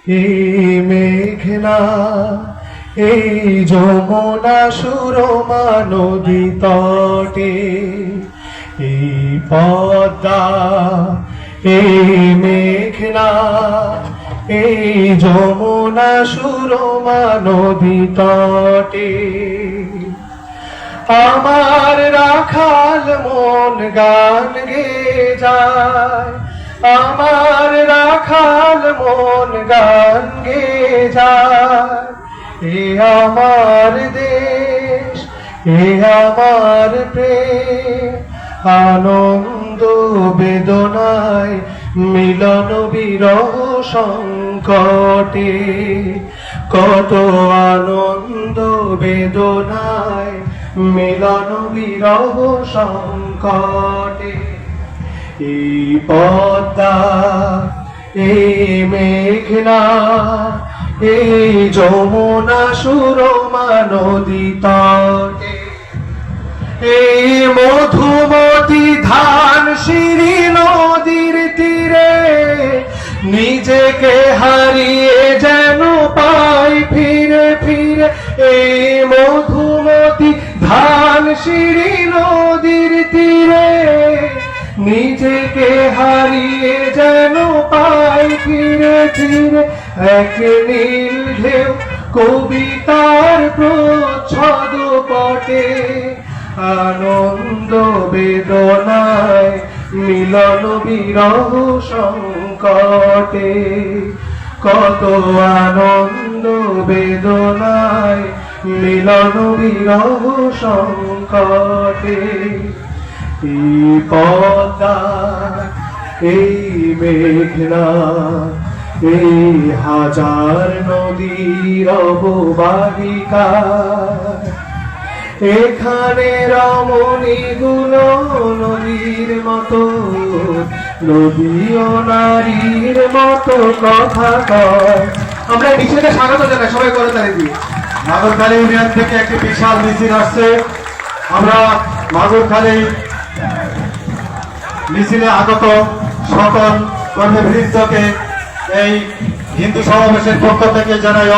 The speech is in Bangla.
এই মেঘনা এই যমুনা সুরমা নদী তটে, এই পদ্মা এই মেঘনা এই যমুনা সুরমা নদী তটে, আমার রাখাল মন গান গেয়ে যায়, আমার রাখাল মন গান গেয়ে যায়। এ আমার দেশ, এ আমার প্রেম, আনন্দ বেদনায় মিলন বিরহ সংকটে, কত আনন্দ বেদনায় মিলন বিরহ সংকটে। এই পদ্মা এই মেঘনা এই যমুনা সুরমা নদী তটে, এই মধুমতি ধান সিঁড়ি নদীর তীরে, নিজেকে হারিয়ে যেন পাই ফিরে ফিরে। এই মধুমতি ধান সিঁড়ি নদীর তীরে, নিজেকে হারিয়ে যেন পাই ফিরে ফিরে। এক নীল ঢেউ কবিতার প্রচ্ছদ পটে, আনন্দ বেদনায় মিলন বিরহ সংকটে, কত আনন্দ বেদনায় মিলন বিরহ সংকটে। এই পদ্মা এই মেঘনা এই হাজার নদীর অববাহিকা, এখানে রমণী গুলো নদীর মতো, নদী ও নারীর মতো কথা কয়। আমরা মিছিলকে স্বাগত জানাই, সবাই করে তালি দিই। মাগুরখালী ইউনিয়ন থেকে একটি বিশাল মিছিল আসছে। আমরা মাগুরখালী মিছিলে আগত সকল কর্মীবৃন্দকে এই হিন্দু সমাবেশের পক্ষ থেকে জানাই